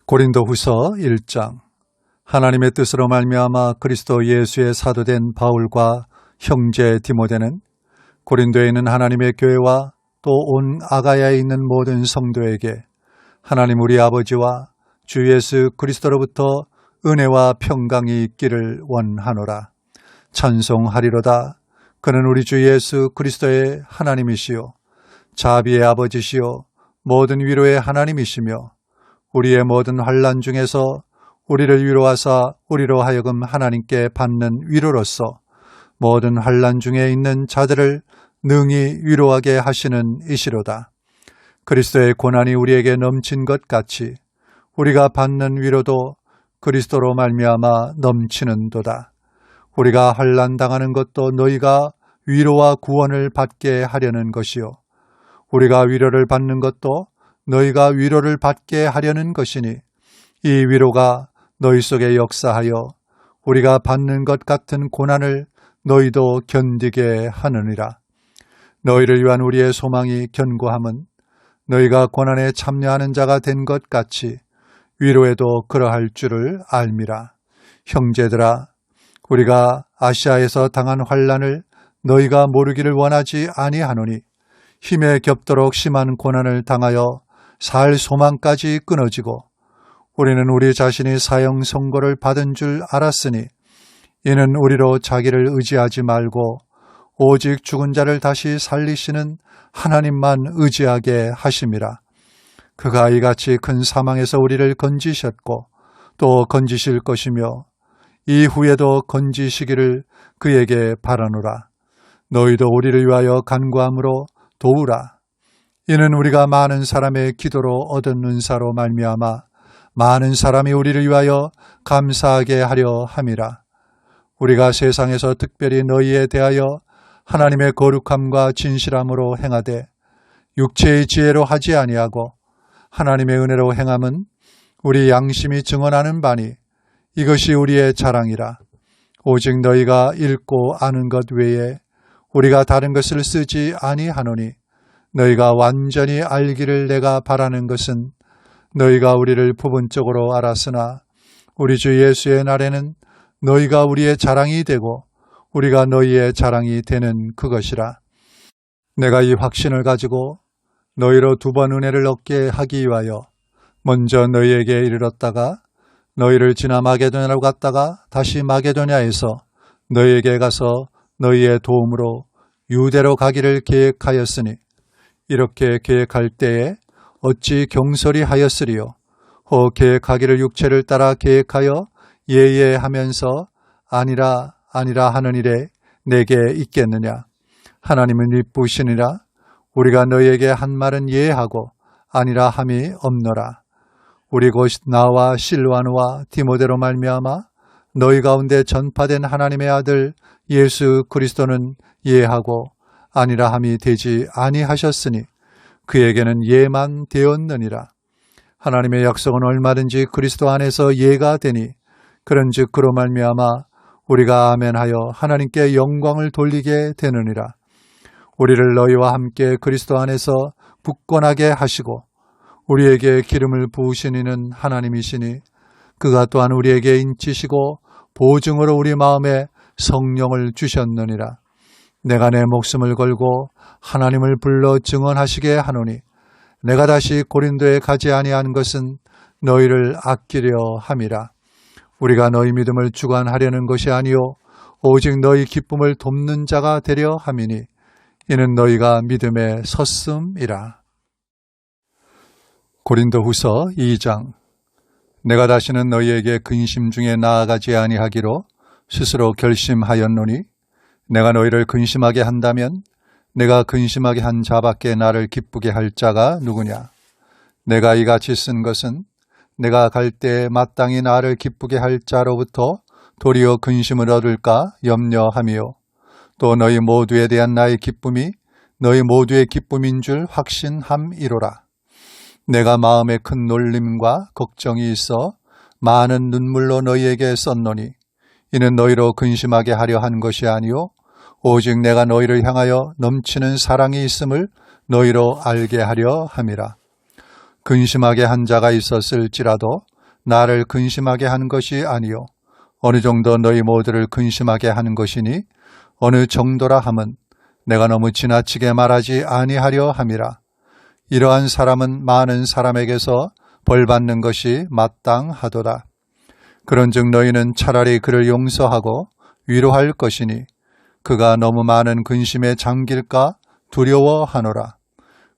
고린도후서 1장. 하나님의 뜻으로 말미암아 그리스도 예수의 사도된 바울과 형제 디모데는 고린도에 있는 하나님의 교회와 또 온 아가야에 있는 모든 성도에게 하나님 우리 아버지와 주 예수 그리스도로부터 은혜와 평강이 있기를 원하노라. 찬송하리로다. 그는 우리 주 예수 그리스도의 하나님이시요 자비의 아버지시요 모든 위로의 하나님이시며 우리의 모든 환난 중에서 우리를 위로하사 우리로 하여금 하나님께 받는 위로로서 모든 환난 중에 있는 자들을 능히 위로하게 하시는 이시로다. 그리스도의 고난이 우리에게 넘친 것 같이 우리가 받는 위로도 그리스도로 말미암아 넘치는도다. 우리가 환난 당하는 것도 너희가 위로와 구원을 받게 하려는 것이요 우리가 위로를 받는 것도 너희가 위로를 받게 하려는 것이니 이 위로가 너희 속에 역사하여 우리가 받는 것 같은 고난을 너희도 견디게 하느니라. 너희를 위한 우리의 소망이 견고함은 너희가 고난에 참여하는 자가 된 것 같이 위로에도 그러할 줄을 알미라. 형제들아, 우리가 아시아에서 당한 환난을 너희가 모르기를 원하지 아니하노니 힘에 겹도록 심한 고난을 당하여 살 소망까지 끊어지고 우리는 우리 자신이 사형 선고를 받은 줄 알았으니 이는 우리로 자기를 의지하지 말고 오직 죽은 자를 다시 살리시는 하나님만 의지하게 하심이라. 그가 이같이 큰 사망에서 우리를 건지셨고 또 건지실 것이며 이후에도 건지시기를 그에게 바라노라. 너희도 우리를 위하여 간구함으로 도우라. 이는 우리가 많은 사람의 기도로 얻은 은사로 말미암아 많은 사람이 우리를 위하여 감사하게 하려 함이라. 우리가 세상에서 특별히 너희에 대하여 하나님의 거룩함과 진실함으로 행하되 육체의 지혜로 하지 아니하고 하나님의 은혜로 행함은 우리 양심이 증언하는 바니 이것이 우리의 자랑이라. 오직 너희가 읽고 아는 것 외에 우리가 다른 것을 쓰지 아니하노니 너희가 완전히 알기를 내가 바라는 것은 너희가 우리를 부분적으로 알았으나 우리 주 예수의 날에는 너희가 우리의 자랑이 되고 우리가 너희의 자랑이 되는 그것이라. 내가 이 확신을 가지고 너희로 2번 은혜를 얻게 하기 위하여 먼저 너희에게 이르렀다가 너희를 지나 마게도냐로 갔다가 다시 마게도냐에서 너희에게 가서 너희의 도움으로 유대로 가기를 계획하였으니 이렇게 계획할 때에 어찌 경솔히 하였으리요. 혹 계획하기를 육체를 따라 계획하여 예예하면서 아니라 하는 일에 내게 있겠느냐. 하나님은 이쁘시니라. 우리가 너희에게 한 말은 예하고 아니라 함이 없노라. 우리 곧 나와 실와노와 디모데로 말미암아 너희 가운데 전파된 하나님의 아들 예수 그리스도는 예하고 아니라 함이 되지 아니하셨으니 그에게는 예만 되었느니라. 하나님의 약속은 얼마든지 그리스도 안에서 예가 되니 그런즉 그로 말미암아 우리가 아멘하여 하나님께 영광을 돌리게 되느니라. 우리를 너희와 함께 그리스도 안에서 굳건하게 하시고 우리에게 기름을 부으신 이는 하나님이시니 그가 또한 우리에게 인치시고 보증으로 우리 마음에 성령을 주셨느니라. 내가 내 목숨을 걸고 하나님을 불러 증언하시게 하노니 내가 다시 고린도에 가지 아니한 것은 너희를 아끼려 함이라. 우리가 너희 믿음을 주관하려는 것이 아니요 오직 너희 기쁨을 돕는 자가 되려 함이니 이는 너희가 믿음에 섰음이라. 고린도후서 2장. 내가 다시는 너희에게 근심 중에 나아가지 아니하기로 스스로 결심하였노니 내가 너희를 근심하게 한다면 내가 근심하게 한 자밖에 나를 기쁘게 할 자가 누구냐. 내가 이같이 쓴 것은 내가 갈 때에 마땅히 나를 기쁘게 할 자로부터 도리어 근심을 얻을까 염려하며 또 너희 모두에 대한 나의 기쁨이 너희 모두의 기쁨인 줄 확신함이로라. 내가 마음에 큰 놀림과 걱정이 있어 많은 눈물로 너희에게 썼노니 이는 너희로 근심하게 하려 한 것이 아니요 오직 내가 너희를 향하여 넘치는 사랑이 있음을 너희로 알게 하려 함이라. 근심하게 한 자가 있었을지라도 나를 근심하게 하는 것이 아니요 어느 정도 너희 모두를 근심하게 하는 것이니 어느 정도라 함은 내가 너무 지나치게 말하지 아니하려 함이라. 이러한 사람은 많은 사람에게서 벌받는 것이 마땅하도다. 그런즉 너희는 차라리 그를 용서하고 위로할 것이니 그가 너무 많은 근심에 잠길까 두려워하노라.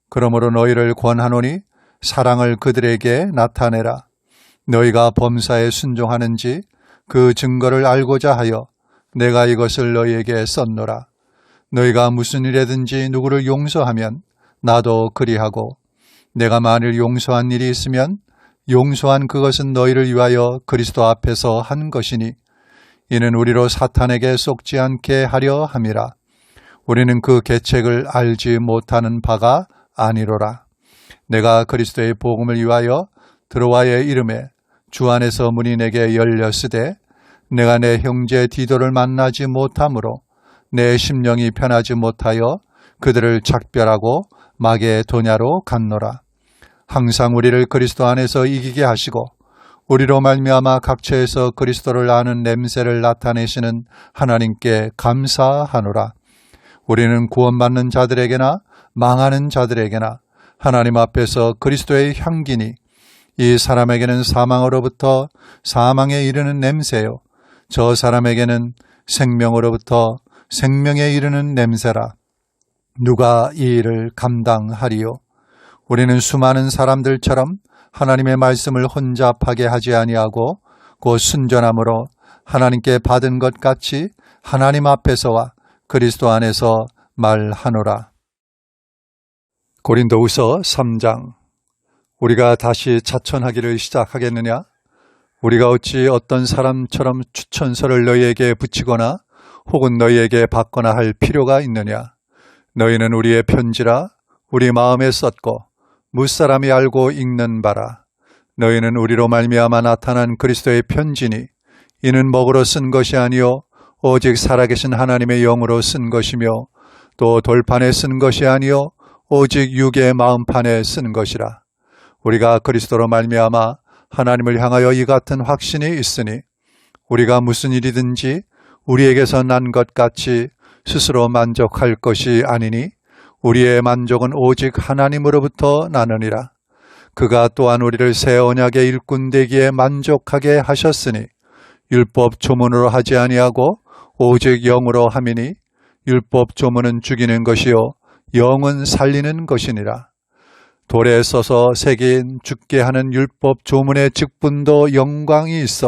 그러므로 너희를 권하노니 사랑을 그들에게 나타내라. 너희가 범사에 순종하는지 그 증거를 알고자 하여 내가 이것을 너희에게 썼노라. 너희가 무슨 일이든지 누구를 용서하면 나도 그리하고 내가 만일 용서한 일이 있으면 용서한 그것은 너희를 위하여 그리스도 앞에서 한 것이니 이는 우리로 사탄에게 속지 않게 하려 함이라. 우리는 그 계책을 알지 못하는 바가 아니로라. 내가 그리스도의 복음을 위하여 드로아의 이름에 주 안에서 문이 내게 열렸으되 내가 내 형제 디도를 만나지 못하므로 내 심령이 편하지 못하여 그들을 작별하고 마게도냐로 갔노라. 항상 우리를 그리스도 안에서 이기게 하시고 우리로 말미암아 각처에서 그리스도를 아는 냄새를 나타내시는 하나님께 감사하노라. 우리는 구원받는 자들에게나 망하는 자들에게나 하나님 앞에서 그리스도의 향기니 이 사람에게는 사망으로부터 사망에 이르는 냄새요 저 사람에게는 생명으로부터 생명에 이르는 냄새라. 누가 이 일을 감당하리요? 우리는 수많은 사람들처럼 하나님의 말씀을 혼잡하게 하지 아니하고 곧 순전함으로 하나님께 받은 것 같이 하나님 앞에서와 그리스도 안에서 말하노라. 고린도후서 3장. 우리가 다시 자천하기를 시작하겠느냐? 우리가 어찌 어떤 사람처럼 추천서를 너희에게 붙이거나 혹은 너희에게 받거나 할 필요가 있느냐? 너희는 우리의 편지라 우리 마음에 썼고 무사람이 알고 읽는 바라. 너희는 우리로 말미암아 나타난 그리스도의 편지니 이는 먹으로 쓴 것이 아니요 오직 살아계신 하나님의 영으로 쓴 것이며 또 돌판에 쓴 것이 아니요 오직 육의 마음판에 쓴 것이라. 우리가 그리스도로 말미암아 하나님을 향하여 이 같은 확신이 있으니 우리가 무슨 일이든지 우리에게서 난 것 같이 스스로 만족할 것이 아니니 우리의 만족은 오직 하나님으로부터 나느니라. 그가 또한 우리를 새 언약의 일꾼 되기에 만족하게 하셨으니 율법 조문으로 하지 아니하고 오직 영으로 함이니 율법 조문은 죽이는 것이요 영은 살리는 것이니라. 돌에 써서 새긴 죽게 하는 율법 조문의 직분도 영광이 있어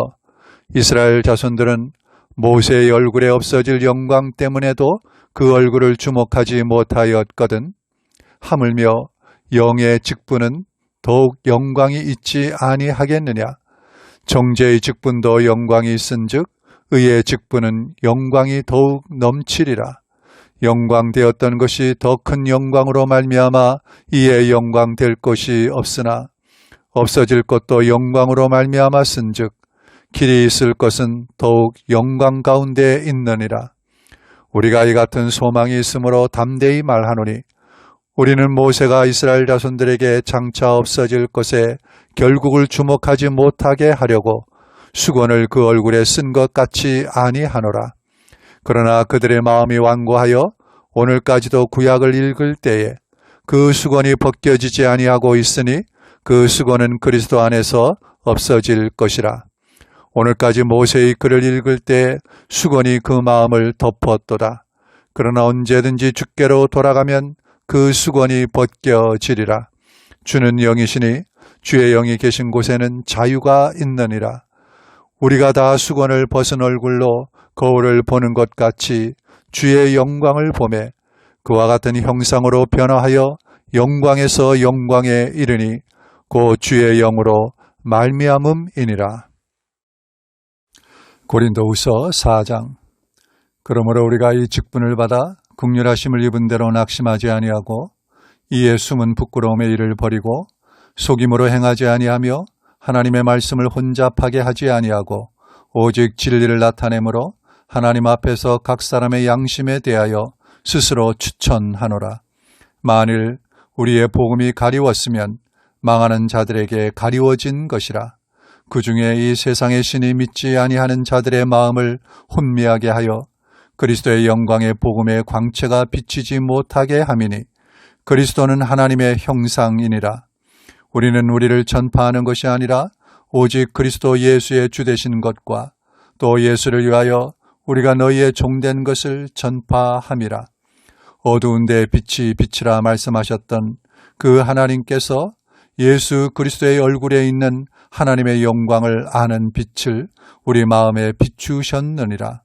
이스라엘 자손들은 모세의 얼굴에 없어질 영광 때문에도 그 얼굴을 주목하지 못하였거든. 하물며 영의 직분은 더욱 영광이 있지 아니하겠느냐. 정죄의 직분도 영광이 있은즉 의의 직분은 영광이 더욱 넘치리라. 영광되었던 것이 더 큰 영광으로 말미암아 이에 영광될 것이 없으나 없어질 것도 영광으로 말미암아 쓴즉 길이 있을 것은 더욱 영광 가운데 있느니라. 우리가 이 같은 소망이 있으므로 담대히 말하노니 우리는 모세가 이스라엘 자손들에게 장차 없어질 것에 결국을 주목하지 못하게 하려고 수건을 그 얼굴에 쓴 것 같이 아니하노라. 그러나 그들의 마음이 완고하여 오늘까지도 구약을 읽을 때에 그 수건이 벗겨지지 아니하고 있으니 그 수건은 그리스도 안에서 없어질 것이라. 오늘까지 모세의 글을 읽을 때 수건이 그 마음을 덮었도다. 그러나 언제든지 주께로 돌아가면 그 수건이 벗겨지리라. 주는 영이시니 주의 영이 계신 곳에는 자유가 있느니라. 우리가 다 수건을 벗은 얼굴로 거울을 보는 것 같이 주의 영광을 보매 그와 같은 형상으로 변화하여 영광에서 영광에 이르니 곧 주의 영으로 말미암음이니라. 고린도후서 4장. 그러므로 우리가 이 직분을 받아 긍휼하심을 입은 대로 낙심하지 아니하고 이에 숨은 부끄러움의 일을 버리고 속임으로 행하지 아니하며 하나님의 말씀을 혼잡하게 하지 아니하고 오직 진리를 나타내므로 하나님 앞에서 각 사람의 양심에 대하여 스스로 추천하노라. 만일 우리의 복음이 가리웠으면 망하는 자들에게 가리워진 것이라. 그 중에 이 세상의 신이 믿지 아니하는 자들의 마음을 혼미하게 하여 그리스도의 영광의 복음의 광채가 비치지 못하게 함이니 그리스도는 하나님의 형상이니라. 우리는 우리를 전파하는 것이 아니라 오직 그리스도 예수의 주되신 것과 또 예수를 위하여 우리가 너희의 종된 것을 전파함이라. 어두운 데 빛이 빛이라 말씀하셨던 그 하나님께서 예수 그리스도의 얼굴에 있는 하나님의 영광을 아는 빛을 우리 마음에 비추셨느니라.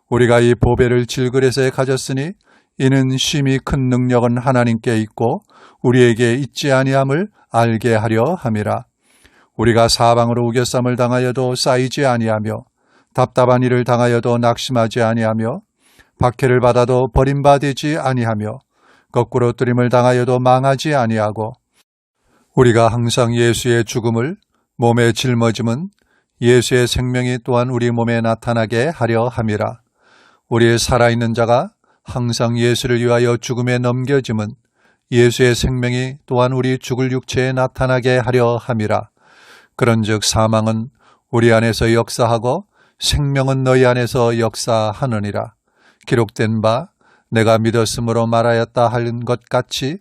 우리가 이 보배를 질그릇에 가졌으니 이는 심히 큰 능력은 하나님께 있고 우리에게 있지 아니함을 알게 하려 함이라. 우리가 사방으로 우겨쌈을 당하여도 쌓이지 아니하며 답답한 일을 당하여도 낙심하지 아니하며 박해를 받아도 버림받지 아니하며 거꾸로 뜨림을 당하여도 망하지 아니하고 우리가 항상 예수의 죽음을 몸에 짊어짐은 예수의 생명이 또한 우리 몸에 나타나게 하려 함이라. 우리의 살아있는 자가 항상 예수를 위하여 죽음에 넘겨짐은 예수의 생명이 또한 우리 죽을 육체에 나타나게 하려 함이라. 그런즉 사망은 우리 안에서 역사하고 생명은 너희 안에서 역사하느니라. 기록된 바 내가 믿었으므로 말하였다 하는 것 같이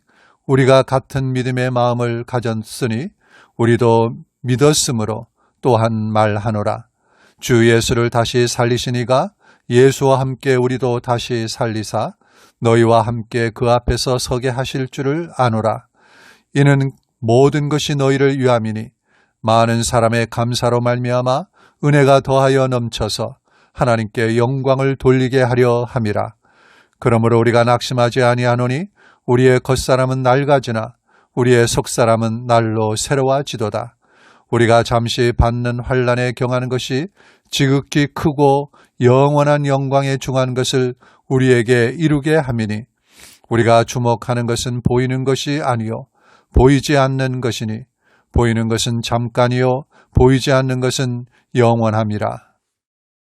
우리가 같은 믿음의 마음을 가졌으니 우리도 믿었으므로 또한 말하노라. 주 예수를 다시 살리시니가 예수와 함께 우리도 다시 살리사 너희와 함께 그 앞에서 서게 하실 줄을 아노라. 이는 모든 것이 너희를 위함이니 많은 사람의 감사로 말미암아 은혜가 더하여 넘쳐서 하나님께 영광을 돌리게 하려 함이라. 그러므로 우리가 낙심하지 아니하노니 우리의 겉사람은 낡아지나 우리의 속사람은 날로 새로워지도다. 우리가 잠시 받는 환난에 경하는 것이 지극히 크고 영원한 영광에 중한 것을 우리에게 이루게 함이니 우리가 주목하는 것은 보이는 것이 아니요 보이지 않는 것이니 보이는 것은 잠깐이요 보이지 않는 것은 영원함이라.